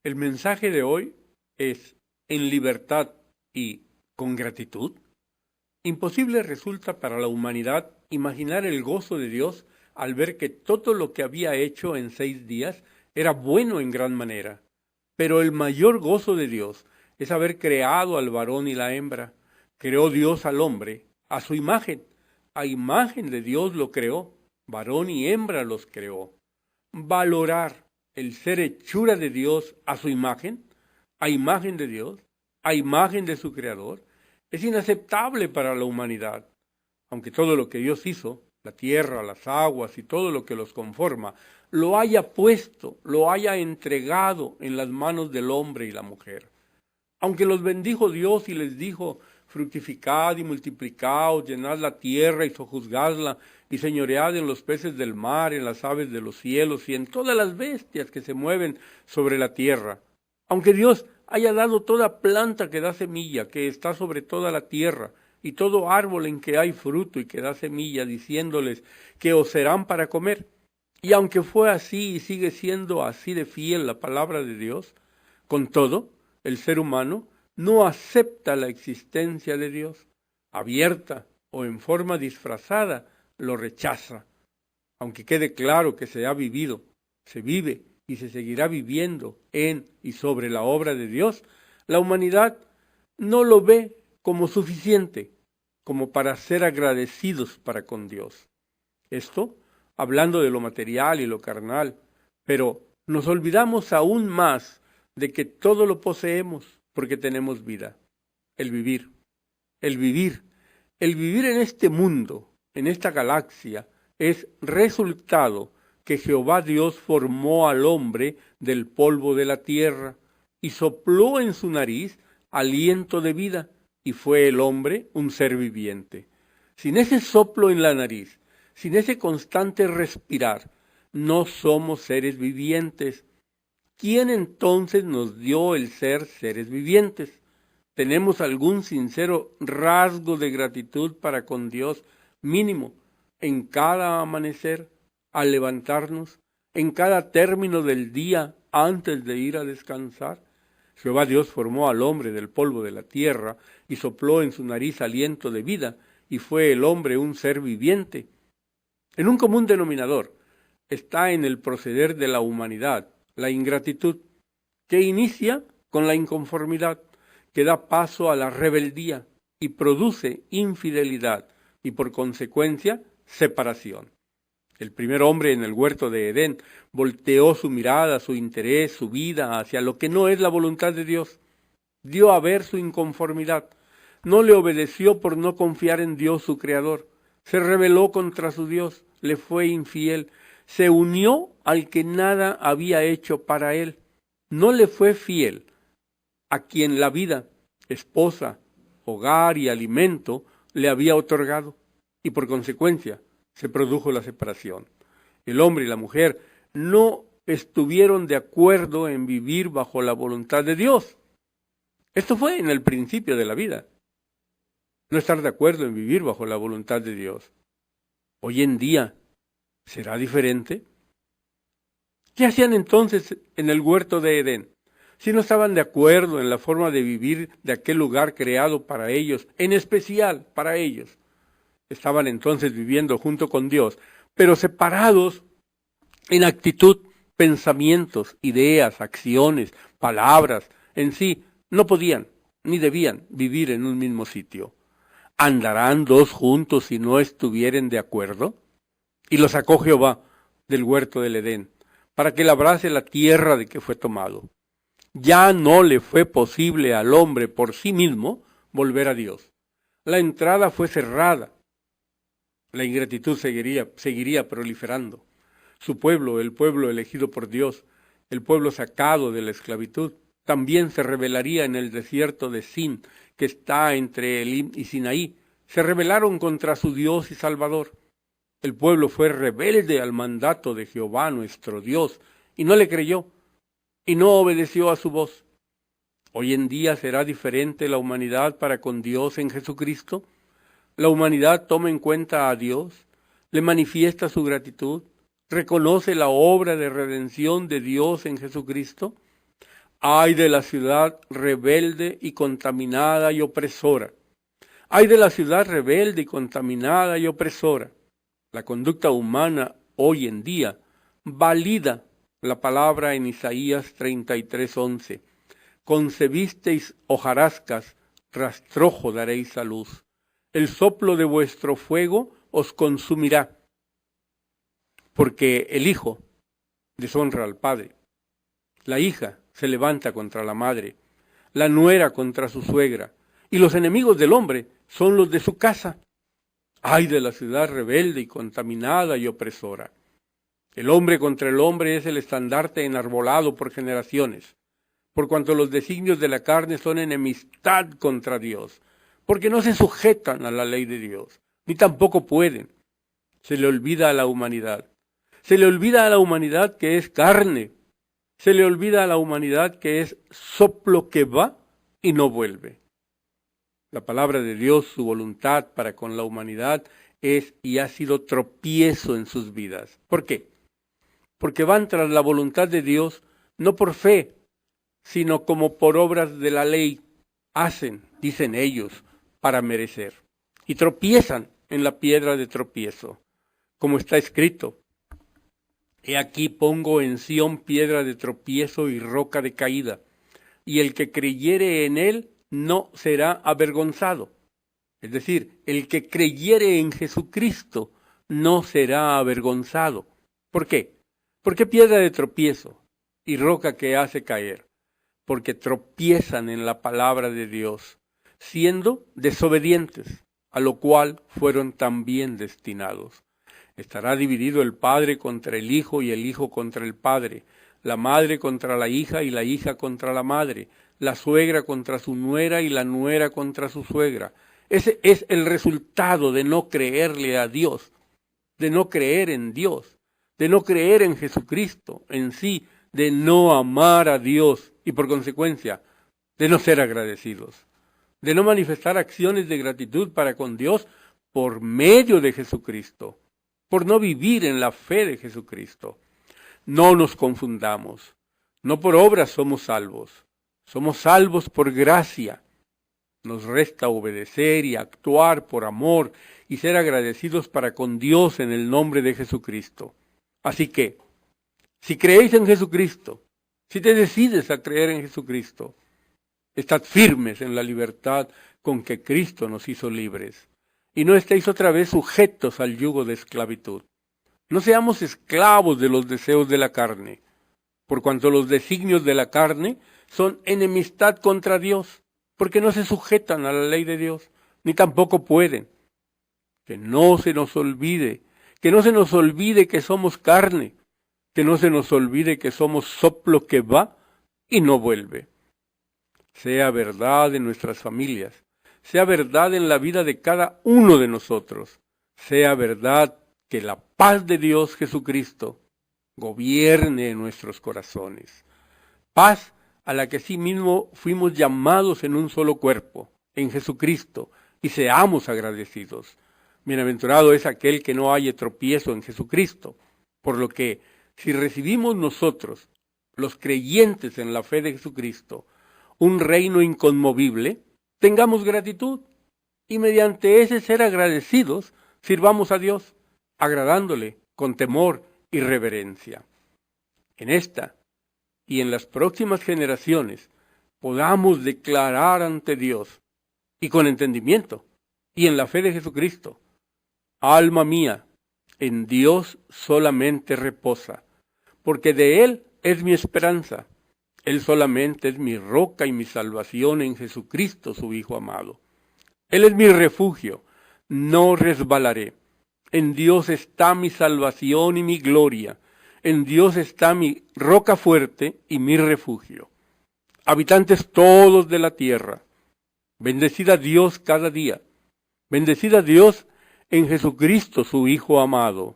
El mensaje de hoy es en libertad y con gratitud. Imposible resulta para la humanidad imaginar el gozo de Dios al ver que todo lo que había hecho en 6 días era bueno en gran manera. Pero el mayor gozo de Dios es haber creado al varón y la hembra. Creó Dios al hombre a su imagen. A imagen de Dios lo creó. Varón y hembra los creó. Valorar el ser hechura de Dios a su imagen, a imagen de Dios, a imagen de su Creador, es inaceptable para la humanidad. Aunque todo lo que Dios hizo, la tierra, las aguas y todo lo que los conforma, lo haya puesto, lo haya entregado en las manos del hombre y la mujer. Aunque los bendijo Dios y les dijo, fructificad y multiplicaos, llenad la tierra y sojuzgadla, y señoread en los peces del mar, en las aves de los cielos y en todas las bestias que se mueven sobre la tierra. Aunque Dios haya dado toda planta que da semilla, que está sobre toda la tierra, y todo árbol en que hay fruto y que da semilla, diciéndoles que os serán para comer. Y aunque fue así y sigue siendo así de fiel la palabra de Dios, con todo, el ser humano no acepta la existencia de Dios. Abierta o en forma disfrazada, lo rechaza. Aunque quede claro que se ha vivido, se vive y se seguirá viviendo en y sobre la obra de Dios, la humanidad no lo ve como suficiente, como para ser agradecidos para con Dios. Esto, hablando de lo material y lo carnal, pero nos olvidamos aún más de que todo lo poseemos porque tenemos vida. El vivir, el vivir, el vivir en este mundo, en esta galaxia, es resultado que Jehová Dios formó al hombre del polvo de la tierra y sopló en su nariz aliento de vida, y fue el hombre un ser viviente. Sin ese soplo en la nariz, sin ese constante respirar, no somos seres vivientes. ¿Quién entonces nos dio el ser seres vivientes? ¿Tenemos algún sincero rasgo de gratitud para con Dios mínimo en cada amanecer, al levantarnos, en cada término del día antes de ir a descansar? Jehová Dios formó al hombre del polvo de la tierra y sopló en su nariz aliento de vida, y fue el hombre un ser viviente. En un común denominador está en el proceder de la humanidad la ingratitud, que inicia con la inconformidad, que da paso a la rebeldía y produce infidelidad y por consecuencia separación. El primer hombre en el huerto de Edén volteó su mirada, su interés, su vida hacia lo que no es la voluntad de Dios. Dio a ver su inconformidad. No le obedeció por no confiar en Dios su Creador. Se rebeló contra su Dios, le fue infiel. Se unió al que nada había hecho para él. No le fue fiel a quien la vida, esposa, hogar y alimento le había otorgado, y por consecuencia se produjo la separación. El hombre y la mujer no estuvieron de acuerdo en vivir bajo la voluntad de Dios. Esto fue en el principio de la vida. No estar de acuerdo en vivir bajo la voluntad de Dios. Hoy en día, ¿será diferente? ¿Qué hacían entonces en el huerto de Edén? Si no estaban de acuerdo en la forma de vivir de aquel lugar creado para ellos, en especial para ellos. Estaban entonces viviendo junto con Dios, pero separados en actitud, pensamientos, ideas, acciones, palabras. En sí, no podían ni debían vivir en un mismo sitio. ¿Andarán dos juntos si no estuvieren de acuerdo? Y lo sacó Jehová del huerto del Edén, para que labrase la tierra de que fue tomado. Ya no le fue posible al hombre por sí mismo volver a Dios. La entrada fue cerrada. La ingratitud seguiría proliferando. Su pueblo, el pueblo elegido por Dios, el pueblo sacado de la esclavitud, también se rebelaría en el desierto de Sin, que está entre Elim y Sinaí. Se rebelaron contra su Dios y Salvador. El pueblo fue rebelde al mandato de Jehová nuestro Dios, y no le creyó, y no obedeció a su voz. Hoy en día será diferente la humanidad para con Dios en Jesucristo. La humanidad toma en cuenta a Dios, le manifiesta su gratitud, reconoce la obra de redención de Dios en Jesucristo. Ay de la ciudad rebelde y contaminada y opresora. Ay de la ciudad rebelde y contaminada y opresora. La conducta humana hoy en día valida la palabra en Isaías 33:11. Concebisteis hojarascas, rastrojo daréis a luz. El soplo de vuestro fuego os consumirá. Porque el hijo deshonra al padre. La hija se levanta contra la madre, la nuera contra su suegra, y los enemigos del hombre son los de su casa. Ay de la ciudad rebelde y contaminada y opresora. El hombre contra el hombre es el estandarte enarbolado por generaciones, por cuanto los designios de la carne son enemistad contra Dios, porque no se sujetan a la ley de Dios, ni tampoco pueden. Se le olvida a la humanidad. Se le olvida a la humanidad que es carne. Se le olvida a la humanidad que es soplo que va y no vuelve. La palabra de Dios, su voluntad para con la humanidad es y ha sido tropiezo en sus vidas. ¿Por qué? Porque van tras la voluntad de Dios no por fe, sino como por obras de la ley. Hacen, dicen ellos, para merecer. Y tropiezan en la piedra de tropiezo. Como está escrito, he aquí pongo en Sión piedra de tropiezo y roca de caída, y el que creyere en él no será avergonzado. Es decir, el que creyere en Jesucristo no será avergonzado. ¿Por qué? ¿Por qué piedra de tropiezo y roca que hace caer? Porque tropiezan en la palabra de Dios, siendo desobedientes, a lo cual fueron también destinados. Estará dividido el padre contra el hijo y el hijo contra el padre, la madre contra la hija y la hija contra la madre, la suegra contra su nuera y la nuera contra su suegra. Ese es el resultado de no creerle a Dios, de no creer en Dios, de no creer en Jesucristo en sí, de no amar a Dios y por consecuencia de no ser agradecidos, de no manifestar acciones de gratitud para con Dios por medio de Jesucristo, por no vivir en la fe de Jesucristo. No nos confundamos, no por obras somos salvos por gracia. Nos resta obedecer y actuar por amor y ser agradecidos para con Dios en el nombre de Jesucristo. Así que, si creéis en Jesucristo, si te decides a creer en Jesucristo, estad firmes en la libertad con que Cristo nos hizo libres, y no estéis otra vez sujetos al yugo de esclavitud. No seamos esclavos de los deseos de la carne, por cuanto los designios de la carne son enemistad contra Dios, porque no se sujetan a la ley de Dios, ni tampoco pueden. Que no se nos olvide que somos carne, que no se nos olvide que somos soplo que va y no vuelve. Sea verdad en nuestras familias, sea verdad en la vida de cada uno de nosotros, sea verdad que la paz de Dios Jesucristo gobierne en nuestros corazones. Paz a la que sí mismo fuimos llamados en un solo cuerpo, en Jesucristo, y seamos agradecidos. Bienaventurado es aquel que no haya tropiezo en Jesucristo, por lo que si recibimos nosotros, los creyentes en la fe de Jesucristo, un reino inconmovible, tengamos gratitud, y mediante ese ser agradecidos, sirvamos a Dios, agradándole con temor y reverencia. En esta y en las próximas generaciones podamos declarar ante Dios, y con entendimiento, y en la fe de Jesucristo: alma mía, en Dios solamente reposa, porque de Él es mi esperanza. Él solamente es mi roca y mi salvación en Jesucristo, su Hijo amado. Él es mi refugio, no resbalaré. En Dios está mi salvación y mi gloria. En Dios está mi roca fuerte y mi refugio. Habitantes todos de la tierra, bendecid a Dios cada día. Bendecid a Dios en Jesucristo, su Hijo amado.